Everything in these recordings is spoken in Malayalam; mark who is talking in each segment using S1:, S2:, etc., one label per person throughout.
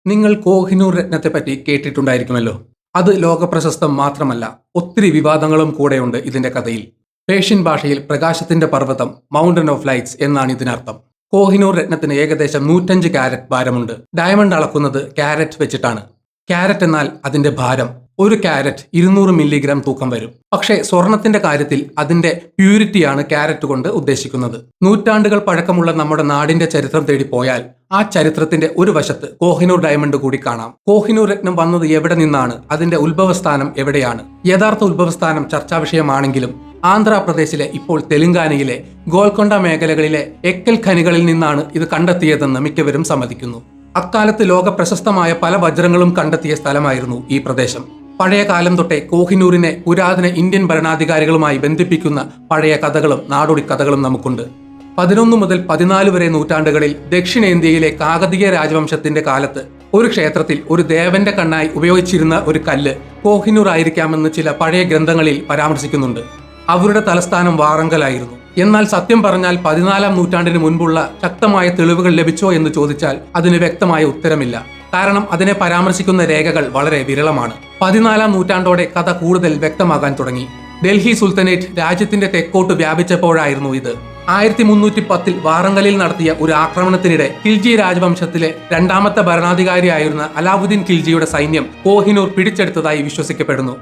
S1: നിങ്ങൾ കോഹിനൂർ രത്നത്തെപ്പറ്റി കേട്ടിട്ടുണ്ടായിരിക്കുമല്ലോ. അത് ലോകപ്രശസ്തം മാത്രമല്ല, ഒത്തിരി വിവാദങ്ങളും കൂടെയുണ്ട് ഇതിന്റെ കഥയിൽ. പേർഷ്യൻ ഭാഷയിൽ പ്രകാശത്തിന്റെ പർവ്വതം, മൗണ്ടൻ ഓഫ് ലൈറ്റ്സ് എന്നാണ് ഇതിനർത്ഥം. കോഹിനൂർ രത്നത്തിന് ഏകദേശം 105 കാരറ്റ് ഭാരമുണ്ട്. ഡയമണ്ട് അളക്കുന്നത് കാരറ്റ് വെച്ചിട്ടാണ്. കാരറ്റ് എന്നാൽ അതിന്റെ ഭാരം. ഒരു കാരറ്റ് 200 മില്ലിഗ്രാം തൂക്കം വരും. പക്ഷേ സ്വർണത്തിന്റെ കാര്യത്തിൽ അതിന്റെ പ്യൂരിറ്റിയാണ് കാരറ്റ് കൊണ്ട് ഉദ്ദേശിക്കുന്നത്. നൂറ്റാണ്ടുകൾ പഴക്കമുള്ള നമ്മുടെ നാടിന്റെ ചരിത്രം തേടി പോയാൽ ആ ചരിത്രത്തിന്റെ ഒരു വശത്ത് കോഹിനൂർ ഡയമണ്ട് കൂടി കാണാം. കോഹിനൂർ രത്നം വന്നത് എവിടെ നിന്നാണ്, അതിന്റെ ഉത്ഭവസ്ഥാനം എവിടെയാണ്? യഥാർത്ഥ ഉത്ഭവസ്ഥാനം ചർച്ചാ വിഷയമാണെങ്കിലും ആന്ധ്രാപ്രദേശിലെ, ഇപ്പോൾ തെലങ്കാനയിലെ ഗോൽക്കൊണ്ട മേഖലകളിലെ എക്കൽ ഖനികളിൽ നിന്നാണ് ഇത് കണ്ടെത്തിയതെന്ന് മിക്കവരും സമ്മതിക്കുന്നു. അക്കാലത്ത് ലോക പ്രശസ്തമായ പല വജ്രങ്ങളും കണ്ടെത്തിയ സ്ഥലമായിരുന്നു ഈ പ്രദേശം. പഴയ കാലം തൊട്ടേ കോഹിനൂറിനെ പുരാതന ഇന്ത്യൻ ഭരണാധികാരികളുമായി ബന്ധിപ്പിക്കുന്ന പഴയ കഥകളും നാടോടി കഥകളും നമുക്കുണ്ട്. 11 മുതൽ 14 വരെ നൂറ്റാണ്ടുകളിൽ ദക്ഷിണേന്ത്യയിലെ കാകതീയ രാജവംശത്തിന്റെ കാലത്ത് ഒരു ക്ഷേത്രത്തിൽ ഒരു ദേവന്റെ കണ്ണായി ഉപയോഗിച്ചിരുന്ന ഒരു കല്ല് കോഹിനൂർ ആയിരിക്കാമെന്ന് ചില പഴയ ഗ്രന്ഥങ്ങളിൽ പരാമർശിക്കുന്നുണ്ട്. അവരുടെ തലസ്ഥാനം വാറങ്കലായിരുന്നു. എന്നാൽ സത്യം പറഞ്ഞാൽ 14-ാം നൂറ്റാണ്ടിന് മുൻപുള്ള ശക്തമായ തെളിവുകൾ ലഭിച്ചോ എന്ന് ചോദിച്ചാൽ അതിന് വ്യക്തമായ ഉത്തരമില്ല. കാരണം അതിനെ പരാമർശിക്കുന്ന രേഖകൾ വളരെ വിരളമാണ്. 14-ാം നൂറ്റാണ്ടോടെ കഥ കൂടുതൽ വ്യക്തമാകാൻ തുടങ്ങി. ഡൽഹി സുൽത്താനേറ്റ് രാജ്യത്തിന്റെ തെക്കോട്ട് വ്യാപിച്ചപ്പോഴായിരുന്നു ഇത്. 1310-ൽ വാറങ്കലിൽ നടത്തിയ ഒരു ആക്രമണത്തിനിടെ ഖിൽജി രാജവംശത്തിലെ 2ാമത്തെ ഭരണാധികാരിയായിരുന്ന അലാവുദ്ദീൻ ഖിൽജിയുടെ സൈന്യം കോഹിനൂർ പിടിച്ചെടുത്തതായി വിശ്വസിക്കപ്പെടുന്നു.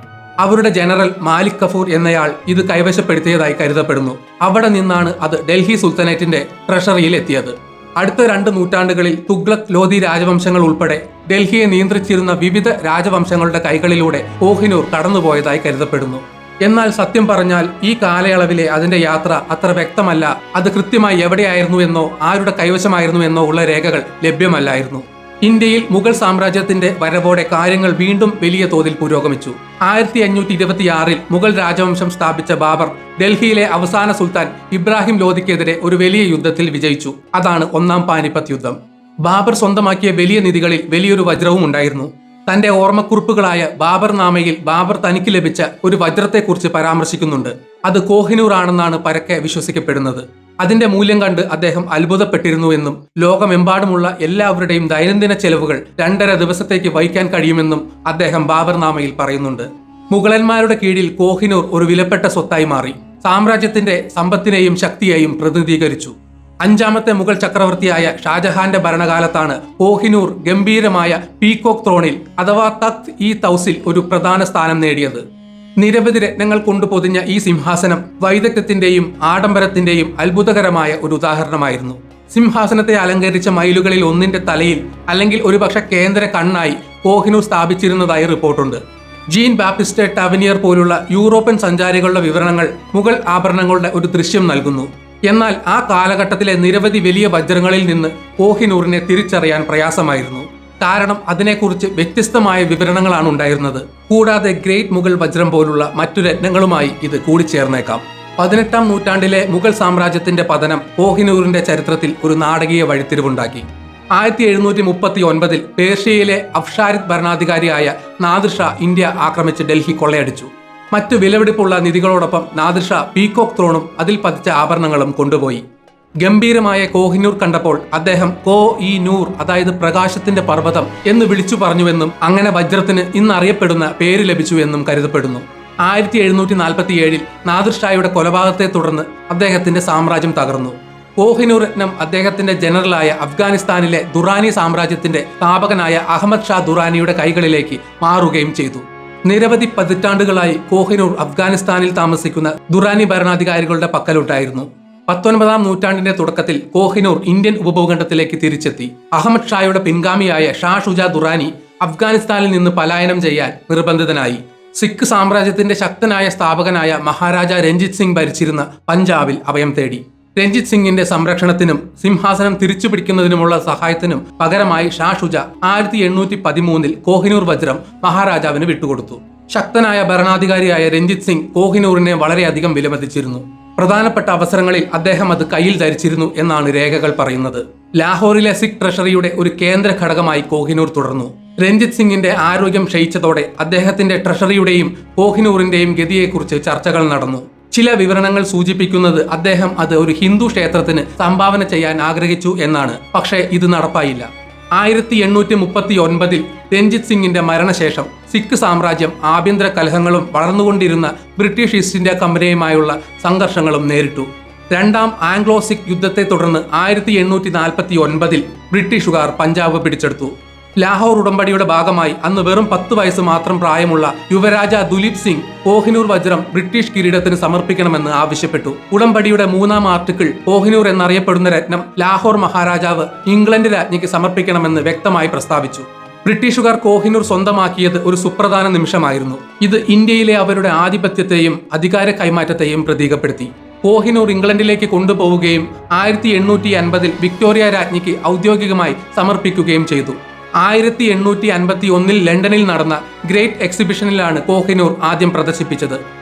S1: അവരുടെ ജനറൽ മാലിക് കഫൂർ എന്നയാൾ ഇത് കൈവശപ്പെടുത്തിയതായി കരുതപ്പെടുന്നു. അവിടെ നിന്നാണ് അത് ഡൽഹി സുൽത്താനേറ്റിന്റെ ട്രഷറിയിൽ എത്തിയത്. അടുത്ത 2 നൂറ്റാണ്ടുകളിൽ തുഗ്ലക്, ലോധി രാജവംശങ്ങൾ ഉൾപ്പെടെ ഡൽഹിയെ നിയന്ത്രിച്ചിരുന്ന വിവിധ രാജവംശങ്ങളുടെ കൈകളിലൂടെ കോഹിനൂർ കടന്നുപോയതായി കരുതപ്പെടുന്നു. എന്നാൽ സത്യം പറഞ്ഞാൽ ഈ കാലയളവിലെ അതിന്റെ യാത്ര അത്ര വ്യക്തമല്ല. അത് കൃത്യമായി എവിടെയായിരുന്നു എന്നോ ആരുടെ കൈവശമായിരുന്നു എന്നോ ഉള്ള രേഖകൾ ലഭ്യമല്ലായിരുന്നു. ഇന്ത്യയിൽ മുഗൾ സാമ്രാജ്യത്തിന്റെ വരവോടെ കാര്യങ്ങൾ വീണ്ടും വലിയ തോതിൽ പുരോഗമിച്ചു. 1526-ൽ മുഗൾ രാജവംശം സ്ഥാപിച്ച ബാബർ ഡൽഹിയിലെ അവസാന സുൽത്താൻ ഇബ്രാഹിം ലോധിക്കെതിരെ ഒരു വലിയ യുദ്ധത്തിൽ വിജയിച്ചു. അതാണ് 1-ാം പാനിപ്പത്ത് യുദ്ധം. ബാബർ സ്വന്തമാക്കിയ വലിയ നിധികളിൽ വലിയൊരു വജ്രവും ഉണ്ടായിരുന്നു. തന്റെ ഓർമ്മക്കുറിപ്പുകളായ ബാബർ നാമയിൽ ബാബർ തനിക്ക് ലഭിച്ച ഒരു വജ്രത്തെക്കുറിച്ച് പരാമർശിക്കുന്നുണ്ട്. അത് കോഹിനൂർ ആണെന്നാണ് പരക്കെ വിശ്വസിക്കപ്പെടുന്നത്. അതിന്റെ മൂല്യം കണ്ട് അദ്ദേഹം അത്ഭുതപ്പെട്ടിരുന്നുവെന്നും ലോകമെമ്പാടുമുള്ള എല്ലാവരുടെയും ദൈനംദിന ചെലവുകൾ 2.5 ദിവസത്തേക്ക് വഹിക്കാൻ കഴിയുമെന്നും അദ്ദേഹം ബാബർ നാമയിൽ പറയുന്നുണ്ട്. മുഗളന്മാരുടെ കീഴിൽ കോഹിനൂർ ഒരു വിലപ്പെട്ട സ്വത്തായി മാറി. സാമ്രാജ്യത്തിന്റെ സമ്പത്തിനെയും ശക്തിയെയും പ്രതിനിധീകരിച്ചു. 5ാമത്തെ മുഗൾ ചക്രവർത്തിയായ ഷാജഹാന്റെ ഭരണകാലത്താണ് കോഹിനൂർ ഗംഭീരമായ പീകോക്ക് ത്രോണിൽ അഥവാ തഖ്ത് ഇ തൗസിൽ ഒരു പ്രധാന സ്ഥാനം നേടിയത്. നിരവധി രത്നങ്ങൾ കൊണ്ട് പൊതിഞ്ഞ ഈ സിംഹാസനം വൈദഗ്ധ്യത്തിന്റെയും ആഡംബരത്തിന്റെയും അത്ഭുതകരമായ ഒരു ഉദാഹരണമായിരുന്നു. സിംഹാസനത്തെ അലങ്കരിച്ച മയിലുകളിൽ ഒന്നിന്റെ തലയിൽ അല്ലെങ്കിൽ ഒരുപക്ഷെ കേന്ദ്ര കണ്ണായി കോഹിനൂർ സ്ഥാപിച്ചിരുന്നതായി റിപ്പോർട്ടുണ്ട്. ജീൻ ബാപ്റ്റിസ്റ്റ് ടവനിയർ പോലുള്ള യൂറോപ്യൻ സഞ്ചാരികളുടെ വിവരണങ്ങൾ മുഗൾ ആഭരണങ്ങളുടെ ഒരു ദൃശ്യം നൽകുന്നു. എന്നാൽ ആ കാലഘട്ടത്തിലെ നിരവധി വലിയ വജ്രങ്ങളിൽ നിന്ന് കോഹിനൂറിനെ തിരിച്ചറിയാൻ പ്രയാസമായിരുന്നു. കാരണം അതിനെക്കുറിച്ച് വ്യത്യസ്തമായ വിവരണങ്ങളാണ് ഉണ്ടായിരുന്നത്. കൂടാതെ ഗ്രേറ്റ് മുഗൾ വജ്രം പോലുള്ള മറ്റു രത്നങ്ങളുമായി ഇത് കൂടിച്ചേർന്നേക്കാം. 18-ാം നൂറ്റാണ്ടിലെ മുഗൾ സാമ്രാജ്യത്തിന്റെ പതനം കോഹിനൂറിന്റെ ചരിത്രത്തിൽ ഒരു നാടകീയ വഴിത്തിരിവുണ്ടാക്കി. 1739-ൽ പേർഷ്യയിലെ അഫ്ഷാരിദ് ഭരണാധികാരിയായ നാദിർ ഷാ ഇന്ത്യ ആക്രമിച്ച് ഡൽഹി കൊള്ളയടിച്ചു. മറ്റു വിലപിടിപ്പുള്ള നിധികളോടൊപ്പം നാദിർ ഷാ പീകോക്ക് ത്രോണും അതിൽ പതിച്ച ആഭരണങ്ങളും കൊണ്ടുപോയി. ഗംഭീരമായ കോഹിനൂർ കണ്ടപ്പോൾ അദ്ദേഹം കോ ഇ നൂർ, അതായത് പ്രകാശത്തിന്റെ പർവ്വതം എന്ന് വിളിച്ചു പറഞ്ഞുവെന്നും അങ്ങനെ വജ്രത്തിന് ഇന്നറിയപ്പെടുന്ന പേര് ലഭിച്ചുവെന്നും കരുതപ്പെടുന്നു. 1747-ൽ നാദിർ ഷായുടെ കൊലപാതകത്തെ തുടർന്ന് അദ്ദേഹത്തിന്റെ സാമ്രാജ്യം തകർന്നു. കോഹിനൂർ രത്നം അദ്ദേഹത്തിന്റെ ജനറലായ അഫ്ഗാനിസ്ഥാനിലെ ദുറാനി സാമ്രാജ്യത്തിന്റെ സ്ഥാപകനായ അഹമ്മദ് ഷാ ദുറാനിയുടെ കൈകളിലേക്ക് മാറുകയും ചെയ്തു. നിരവധി പതിറ്റാണ്ടുകളായി കോഹിനൂർ അഫ്ഗാനിസ്ഥാനിൽ താമസിക്കുന്ന ദുറാനി ഭരണാധികാരികളുടെ പക്കലുണ്ടായിരുന്നു. 19-ാം നൂറ്റാണ്ടിന്റെ തുടക്കത്തിൽ കോഹിനൂർ ഇന്ത്യൻ ഉപഭൂഖണ്ഡത്തിലേക്ക് തിരിച്ചെത്തി. അഹമ്മദ് ഷായുടെ പിൻഗാമിയായ ഷാ ഷുജാ ദുറാനി അഫ്ഗാനിസ്ഥാനിൽ നിന്ന് പലായനം ചെയ്യാൻ നിർബന്ധിതനായി. സിഖ് സാമ്രാജ്യത്തിന്റെ ശക്തനായ സ്ഥാപകനായ മഹാരാജ രഞ്ജിത് സിംഗ് ഭരിച്ചിരുന്ന പഞ്ചാബിൽ അഭയം തേടി. രഞ്ജിത് സിംഗിന്റെ സംരക്ഷണത്തിനും സിംഹാസനം തിരിച്ചുപിടിക്കുന്നതിനുമുള്ള സഹായത്തിനും പകരമായി ഷാ ഷുജ 1813-ൽ കോഹിനൂർ വജ്രം മഹാരാജാവിന് വിട്ടുകൊടുത്തു. ശക്തനായ ഭരണാധികാരിയായ രഞ്ജിത് സിംഗ് കോഹിനൂറിനെ വളരെയധികം വിലമതിച്ചിരുന്നു. പ്രധാനപ്പെട്ട അവസരങ്ങളിൽ അദ്ദേഹം അത് കയ്യിൽ ധരിച്ചിരുന്നു എന്നാണ് രേഖകൾ പറയുന്നത്. ലാഹോറിലെ സിഖ് ട്രഷറിയുടെ ഒരു കേന്ദ്ര ഘടകമായി കോഹിനൂർ തുടർന്നു. രഞ്ജിത് സിംഗിന്റെ ആരോഗ്യം ക്ഷയിച്ചതോടെ അദ്ദേഹത്തിന്റെ ട്രഷറിയുടെയും കോഹിനൂറിന്റെയും ഗതിയെക്കുറിച്ച് ചർച്ചകൾ നടന്നു. ചില വിവരണങ്ങൾ സൂചിപ്പിക്കുന്നത് അദ്ദേഹം അത് ഒരു ഹിന്ദു ക്ഷേത്രത്തിന് സംഭാവന ചെയ്യാൻ ആഗ്രഹിച്ചു എന്നാണ്. പക്ഷേ ഇത് നടപ്പായില്ല. 1839 രഞ്ജിത് സിംഗിന്റെ മരണശേഷം സിഖ് സാമ്രാജ്യം ആഭ്യന്തര കലഹങ്ങളും വളർന്നുകൊണ്ടിരുന്ന ബ്രിട്ടീഷ് ഈസ്റ്റ് ഇന്ത്യ കമ്പനിയുമായുള്ള സംഘർഷങ്ങളും നേരിട്ടു. രണ്ടാം ആംഗ്ലോ സിഖ് യുദ്ധത്തെ തുടർന്ന് 1849 ബ്രിട്ടീഷുകാർ പഞ്ചാബ് പിടിച്ചെടുത്തു. ലാഹോർ ഉടമ്പടിയുടെ ഭാഗമായി അന്ന് വെറും 10 വയസ്സ് മാത്രം പ്രായമുള്ള യുവരാജ ദുലീപ് സിംഗ് കോഹിനൂർ വജ്രം ബ്രിട്ടീഷ് കിരീടത്തിന് സമർപ്പിക്കണമെന്ന് ആവശ്യപ്പെട്ടു. ഉടമ്പടിയുടെ 3-ാം ആർട്ടിക്കിൾ കോഹിനൂർ എന്നറിയപ്പെടുന്ന രത്നം ലാഹോർ മഹാരാജാവ് ഇംഗ്ലണ്ട് രാജ്ഞിക്ക് സമർപ്പിക്കണമെന്ന് വ്യക്തമായി പ്രസ്താവിച്ചു. ബ്രിട്ടീഷുകാർ കോഹിനൂർ സ്വന്തമാക്കിയത് ഒരു സുപ്രധാന നിമിഷമായിരുന്നു. ഇത് ഇന്ത്യയിലെ അവരുടെ ആധിപത്യത്തെയും അധികാര കൈമാറ്റത്തെയും പ്രതീകപ്പെടുത്തി. കോഹിനൂർ ഇംഗ്ലണ്ടിലേക്ക് കൊണ്ടുപോവുകയും 1850 വിക്ടോറിയ രാജ്ഞിക്ക് ഔദ്യോഗികമായി സമർപ്പിക്കുകയും ചെയ്തു. 1851 ലണ്ടനിൽ നടന്ന ഗ്രേറ്റ് എക്സിബിഷനിലാണ് കോഹിനൂർ ആദ്യം പ്രദർശിപ്പിച്ചത്.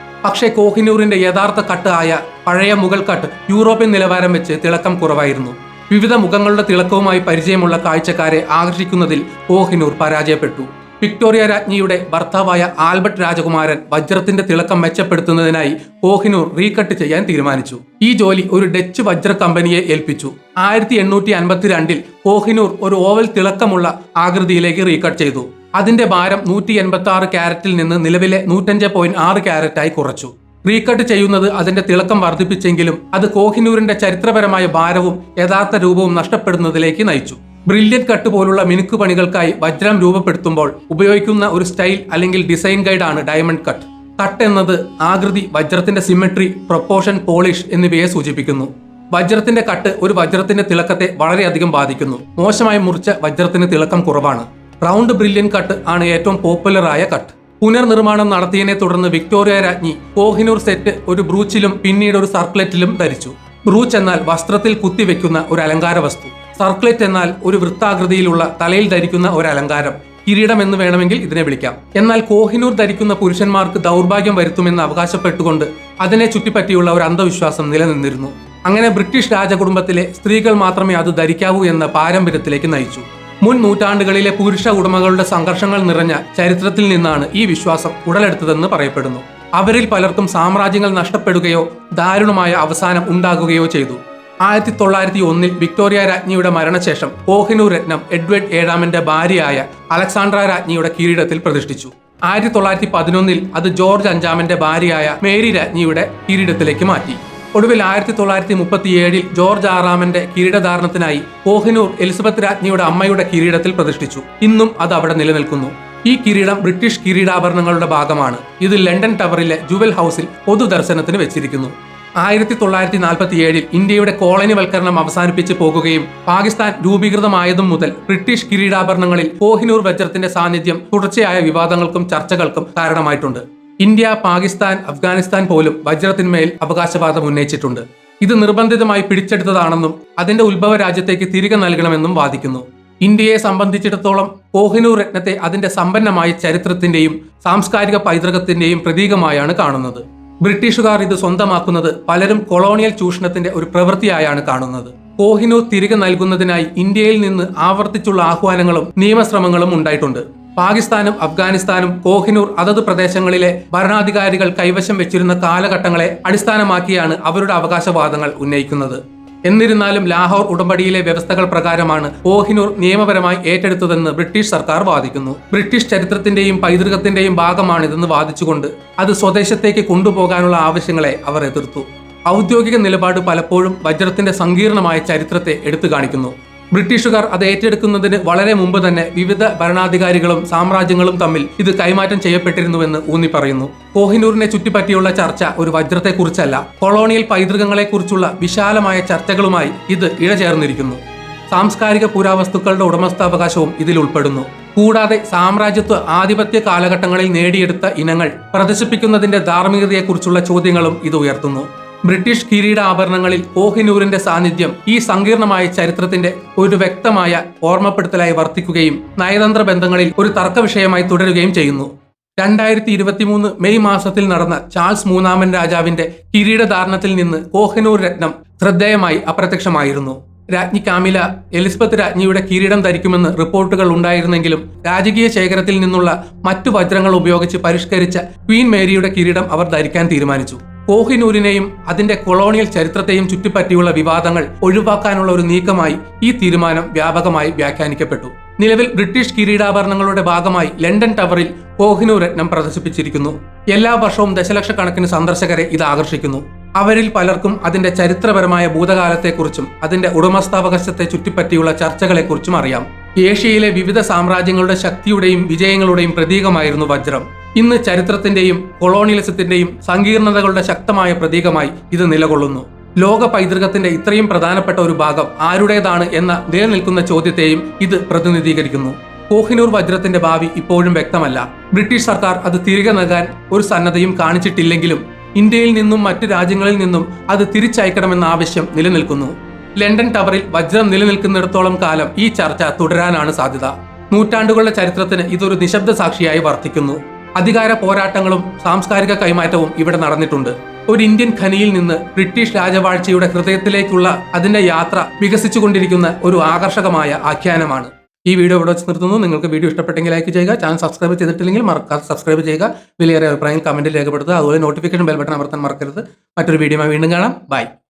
S1: പക്ഷേ കോഹിനൂറിന്റെ യഥാർത്ഥ കട്ട് ആയ പഴയ മുഗൾ കട്ട് യൂറോപ്യൻ നിലവാരം വെച്ച് തിളക്കം കുറവായിരുന്നു. വിവിധ മുഖങ്ങളുടെ തിളക്കവുമായി പരിചയമുള്ള കാഴ്ചക്കാരെ ആകർഷിക്കുന്നതിൽ കോഹിനൂർ പരാജയപ്പെട്ടു. വിക്ടോറിയ രാജ്ഞിയുടെ ഭർത്താവായ ആൽബർട്ട് രാജകുമാരൻ വജ്രത്തിന്റെ തിളക്കം മെച്ചപ്പെടുത്തുന്നതിനായി കോഹിനൂർ റീകട്ട് ചെയ്യാൻ തീരുമാനിച്ചു. ഈ ജോലി ഒരു ഡച്ച് വജ്ര കമ്പനിയെ ഏൽപ്പിച്ചു. 1852 കോഹിനൂർ ഒരു ഓവൽ തിളക്കമുള്ള ആകൃതിയിലേക്ക് റീകട്ട് ചെയ്തു. അതിന്റെ ഭാരം 186 ക്യാരറ്റിൽ നിന്ന് നിലവിലെ 105.6 ക്യാരറ്റായി കുറച്ചു. റീകട്ട് ചെയ്യുന്നത് അതിന്റെ തിളക്കം വർദ്ധിപ്പിച്ചെങ്കിലും അത് കോഹിനൂറിന്റെ ചരിത്രപരമായ ഭാരവും യഥാർത്ഥ രൂപവും നഷ്ടപ്പെടുന്നതിലേക്ക് നയിച്ചു. ബ്രില്യൻ കട്ട് പോലുള്ള മിനുക്ക് പണികൾക്കായി വജ്രം രൂപപ്പെടുത്തുമ്പോൾ ഉപയോഗിക്കുന്ന ഒരു സ്റ്റൈൽ അല്ലെങ്കിൽ ഡിസൈൻ ഗൈഡാണ് ഡയമണ്ട് കട്ട്. കട്ട് എന്നത് ആകൃതി, വജ്രത്തിന്റെ സിമെട്രി, പ്രൊപ്പോർഷൻ, പോളിഷ് എന്നിവയെ സൂചിപ്പിക്കുന്നു. വജ്രത്തിന്റെ കട്ട് ഒരു വജ്രത്തിന്റെ തിളക്കത്തെ വളരെയധികം ബാധിക്കുന്നു. മോശമായി മുറിച്ച വജ്രത്തിന് തിളക്കം കുറവാണ്. റൗണ്ട് ബ്രില്യൻ കട്ട് ആണ് ഏറ്റവും പോപ്പുലറായ കട്ട്. പുനർനിർമ്മാണം നടത്തിയതിനെ തുടർന്ന് വിക്ടോറിയ രാജ്ഞി കോഹിനൂർ സെറ്റ് ഒരു ബ്രൂച്ചിലും പിന്നീട് ഒരു സർക്ലെറ്റിലും ധരിച്ചു. ബ്രൂച്ച് എന്നാൽ വസ്ത്രത്തിൽ കുത്തിവെക്കുന്ന ഒരു അലങ്കാര വസ്തു. സർക്ലെറ്റ് എന്നാൽ ഒരു വൃത്താകൃതിയിലുള്ള തലയിൽ ധരിക്കുന്ന ഒരു അലങ്കാരം. കിരീടം എന്ന് വേണമെങ്കിൽ ഇതിനെ വിളിക്കാം. എന്നാൽ കോഹിനൂർ ധരിക്കുന്ന പുരുഷന്മാർക്ക് ദൗർഭാഗ്യം വരുത്തുമെന്ന് അവകാശപ്പെട്ടുകൊണ്ട് അതിനെ ചുറ്റിപ്പറ്റിയുള്ള ഒരു അന്ധവിശ്വാസം നിലനിന്നിരുന്നു. അങ്ങനെ ബ്രിട്ടീഷ് രാജകുടുംബത്തിലെ സ്ത്രീകൾ മാത്രമേ അത് ധരിക്കാവൂ എന്ന പാരമ്പര്യത്തിലേക്ക് നയിച്ചു. മുൻ നൂറ്റാണ്ടുകളിലെ പുരുഷ ഉടമകളുടെ സംഘർഷങ്ങൾ നിറഞ്ഞ ചരിത്രത്തിൽ നിന്നാണ് ഈ വിശ്വാസം ഉടലെടുത്തതെന്ന് പറയപ്പെടുന്നു. അവരിൽ പലർക്കും സാമ്രാജ്യങ്ങൾ നഷ്ടപ്പെടുകയോ ദാരുണമായ അവസാനം ഉണ്ടാകുകയോ ചെയ്തു. 1901 വിക്ടോറിയ രാജ്ഞിയുടെ മരണശേഷം കോഹിനൂർ രത്നം എഡ്വേർഡ് ഏഴാമന്റെ ഭാര്യയായ അലക്സാണ്ട്ര രാജ്ഞിയുടെ കിരീടത്തിൽ പ്രതിഷ്ഠിച്ചു. 1911 അത് ജോർജ് അഞ്ചാമന്റെ ഭാര്യയായ മേരി രാജ്ഞിയുടെ കിരീടത്തിലേക്ക് മാറ്റി. ഒടുവിൽ 1937 ജോർജ് ആറാമന്റെ കിരീടധാരണത്തിനായി കോഹിനൂർ എലിസബത്ത് രാജ്ഞിയുടെ അമ്മയുടെ കിരീടത്തിൽ പ്രതിഷ്ഠിച്ചു. ഇന്നും അത് അവിടെ നിലനിൽക്കുന്നു. ഈ കിരീടം ബ്രിട്ടീഷ് കിരീടാഭരണങ്ങളുടെ ഭാഗമാണ്. ഇത് ലണ്ടൻ ടവറിലെ ജുവൽ ഹൗസിൽ പൊതുദർശനത്തിന് വെച്ചിരിക്കുന്നു. 1947 ഇന്ത്യയുടെ കോളനിവൽക്കരണം അവസാനിപ്പിച്ച് പോകുകയും പാകിസ്ഥാൻ രൂപീകൃതമായതും മുതൽ ബ്രിട്ടീഷ് കിരീടാഭരണങ്ങളിൽ കോഹിനൂർ വജ്രത്തിന്റെ സാന്നിധ്യം തുടർച്ചയായ വിവാദങ്ങൾക്കും ചർച്ചകൾക്കും കാരണമായിട്ടുണ്ട്. ഇന്ത്യ, പാകിസ്ഥാൻ, അഫ്ഗാനിസ്ഥാൻ പോലും വജ്രത്തിന്മേൽ അവകാശവാദം ഉന്നയിച്ചിട്ടുണ്ട്. ഇത് നിർബന്ധിതമായി പിടിച്ചെടുത്തതാണെന്നും അതിന്റെ ഉത്ഭവ രാജ്യത്തേക്ക് തിരികെ നൽകണമെന്നും വാദിക്കുന്നു. ഇന്ത്യയെ സംബന്ധിച്ചിടത്തോളം കോഹിനൂർ രത്നത്തെ അതിന്റെ സമ്പന്നമായ ചരിത്രത്തിന്റെയും സാംസ്കാരിക പൈതൃകത്തിന്റെയും പ്രതീകമായാണ് കാണുന്നത്. ബ്രിട്ടീഷുകാർ ഇത് സ്വന്തമാക്കുന്നത് പലരും കൊളോണിയൽ ചൂഷണത്തിന്റെ ഒരു പ്രവൃത്തിയായാണ് കാണുന്നത്. കോഹിനൂർ തിരികെ നൽകുന്നതിനായി ഇന്ത്യയിൽ നിന്ന് ആവർത്തിച്ചുള്ള ആഹ്വാനങ്ങളും നിയമശ്രമങ്ങളും ഉണ്ടായിട്ടുണ്ട്. പാകിസ്ഥാനും അഫ്ഗാനിസ്ഥാനും കോഹിനൂർ അതത് പ്രദേശങ്ങളിലെ ഭരണാധികാരികൾ കൈവശം വെച്ചിരുന്ന കാലഘട്ടങ്ങളെ അടിസ്ഥാനമാക്കിയാണ് അവരുടെ അവകാശവാദങ്ങൾ ഉന്നയിക്കുന്നത്. എന്നിരുന്നാലും ലാഹോർ ഉടമ്പടിയിലെ വ്യവസ്ഥകൾ പ്രകാരമാണ് കോഹിനൂർ നിയമപരമായി ഏറ്റെടുത്തതെന്ന് ബ്രിട്ടീഷ് സർക്കാർ വാദിക്കുന്നു. ബ്രിട്ടീഷ് ചരിത്രത്തിന്റെയും പൈതൃകത്തിന്റെയും ഭാഗമാണിതെന്ന് വാദിച്ചുകൊണ്ട് അത് സ്വദേശത്തേക്ക് കൊണ്ടുപോകാനുള്ള ആവശ്യങ്ങളെ അവർ എതിർത്തു. ഔദ്യോഗിക നിലപാട് പലപ്പോഴും വജ്രത്തിന്റെ സങ്കീർണമായ ചരിത്രത്തെ എടുത്തു കാണിക്കുന്നു. ബ്രിട്ടീഷുകാർ അത് ഏറ്റെടുക്കുന്നതിന് വളരെ മുമ്പ് തന്നെ വിവിധ ഭരണാധികാരികളും സാമ്രാജ്യങ്ങളും തമ്മിൽ ഇത് കൈമാറ്റം ചെയ്യപ്പെട്ടിരുന്നുവെന്ന് ഊന്നി പറയുന്നു. കോഹിനൂറിനെ ചുറ്റിപ്പറ്റിയുള്ള ചർച്ച ഒരു വജ്രത്തെക്കുറിച്ചല്ല, കൊളോണിയൽ പൈതൃകങ്ങളെക്കുറിച്ചുള്ള വിശാലമായ ചർച്ചകളുമായി ഇത് ഇഴചേർന്നിരിക്കുന്നു. സാംസ്കാരിക പുരാവസ്തുക്കളുടെ ഉടമസ്ഥാവകാശവും ഇതിൽ ഉൾപ്പെടുന്നു. കൂടാതെ സാമ്രാജ്യത്വ ആധിപത്യ കാലഘട്ടങ്ങളിൽ നേടിയെടുത്ത ഇനങ്ങൾ പ്രദർശിപ്പിക്കുന്നതിന്റെ ധാർമ്മികതയെക്കുറിച്ചുള്ള ചോദ്യങ്ങളും ഇത് ഉയർത്തുന്നു. ബ്രിട്ടീഷ് കിരീടാഭരണങ്ങളിൽ കോഹിനൂറിന്റെ സാന്നിധ്യം ഈ സങ്കീർണമായ ചരിത്രത്തിന്റെ ഒരു വ്യക്തമായ ഓർമ്മപ്പെടുത്തലായി വർത്തിക്കുകയും നയതന്ത്ര ബന്ധങ്ങളിൽ ഒരു തർക്ക വിഷയമായി തുടരുകയും ചെയ്യുന്നു. 2023 മെയ് മാസത്തിൽ നടന്ന ചാൾസ് മൂന്നാമൻ രാജാവിന്റെ കിരീടധാരണത്തിൽ നിന്ന് കോഹിനൂർ രത്നം ശ്രദ്ധേയമായി അപ്രത്യക്ഷമായിരുന്നു. രാജ്ഞി കാമില എലിസബത്ത് രാജ്ഞിയുടെ കിരീടം ധരിക്കുമെന്ന് റിപ്പോർട്ടുകൾ ഉണ്ടായിരുന്നെങ്കിലും രാജകീയ ശേഖരത്തിൽ നിന്നുള്ള മറ്റു വജ്രങ്ങൾ ഉപയോഗിച്ച് പരിഷ്കരിച്ച ക്വീൻ മേരിയുടെ കിരീടം അവർ ധരിക്കാൻ തീരുമാനിച്ചു. കോഹിനൂരിനെയും അതിന്റെ കൊളോണിയൽ ചരിത്രത്തെയും ചുറ്റിപ്പറ്റിയുള്ള വിവാദങ്ങൾ ഒഴിവാക്കാനുള്ള ഒരു നീക്കമായി ഈ തീരുമാനം വ്യാപകമായി വ്യാഖ്യാനിക്കപ്പെട്ടു. നിലവിൽ ബ്രിട്ടീഷ് കിരീടാഭരണങ്ങളുടെ ഭാഗമായി ലണ്ടൻ ടവറിൽ കോഹിനൂർ രത്നം പ്രദർശിപ്പിച്ചിരിക്കുന്നു. എല്ലാ വർഷവും ദശലക്ഷക്കണക്കിന് സന്ദർശകരെ ഇത് ആകർഷിക്കുന്നു. അവരിൽ പലർക്കും അതിന്റെ ചരിത്രപരമായ ഭൂതകാലത്തെക്കുറിച്ചും അതിന്റെ ഉടമസ്ഥാവകാശത്തെ ചുറ്റിപ്പറ്റിയുള്ള ചർച്ചകളെക്കുറിച്ചും അറിയാം. ഏഷ്യയിലെ വിവിധ സാമ്രാജ്യങ്ങളുടെ ശക്തിയുടെയും വിജയങ്ങളുടെയും പ്രതീകമായിരുന്നു വജ്രം. ഇന്ന് ചരിത്രത്തിന്റെയും കൊളോണിയലിസത്തിന്റെയും സങ്കീർണതകളുടെ ശക്തമായ പ്രതീകമായി ഇത് നിലകൊള്ളുന്നു. ലോക പൈതൃകത്തിന്റെ ഇത്രയും പ്രധാനപ്പെട്ട ഒരു ഭാഗം ആരുടേതാണ് എന്ന നിലനിൽക്കുന്ന ചോദ്യത്തെയും ഇത് പ്രതിനിധീകരിക്കുന്നു. കോഹിനൂർ വജ്രത്തിന്റെ ഭാവി ഇപ്പോഴും വ്യക്തമല്ല. ബ്രിട്ടീഷ് സർക്കാർ അത് തിരികെ നൽകാൻ ഒരു സന്നദ്ധയും കാണിച്ചിട്ടില്ലെങ്കിലും ഇന്ത്യയിൽ നിന്നും മറ്റു രാജ്യങ്ങളിൽ നിന്നും അത് തിരിച്ചയക്കണമെന്ന ആവശ്യം നിലനിൽക്കുന്നു. ലണ്ടൻ ടവറിൽ വജ്രം നിലനിൽക്കുന്നിടത്തോളം കാലം ഈ ചർച്ച തുടരാനാണ് സാധ്യത. നൂറ്റാണ്ടുകളുടെ ചരിത്രത്തിന് ഇതൊരു നിശബ്ദ സാക്ഷിയായി വർത്തിക്കുന്നു. അധികാര പോരാട്ടങ്ങളും സാംസ്കാരിക കൈമാറ്റവും ഇവിടെ നടന്നിട്ടുണ്ട്. ഒരു ഇന്ത്യൻ ഖനിയിൽ നിന്ന് ബ്രിട്ടീഷ് രാജവാഴ്ചയുടെ ഹൃദയത്തിലേക്കുള്ള അതിന്റെ യാത്ര വികസിച്ചുകൊണ്ടിരിക്കുന്ന ഒരു ആകർഷകമായ ആഖ്യാനമാണ്. ഈ വീഡിയോ ഇവിടെ വെച്ച് നിർത്തുന്നു. നിങ്ങൾക്ക് വീഡിയോ ഇഷ്ടപ്പെട്ടെങ്കിൽ ലൈക്ക് ചെയ്യുക. ചാനൽ സബ്സ്ക്രൈബ് ചെയ്തിട്ടില്ലെങ്കിൽ മറക്കാതെ സബ്സ്ക്രൈബ് ചെയ്യുക. വിലയേറെ അഭിപ്രായങ്ങൾ കമന്റിൽ രേഖപ്പെടുത്തുക. അതുപോലെ നോട്ടിഫിക്കേഷൻ ബെൽ ബട്ടൺ അമർത്താൻ മറക്കരുത്. മറ്റൊരു വീഡിയോയുമായി വീണ്ടും കാണാം. ബൈ.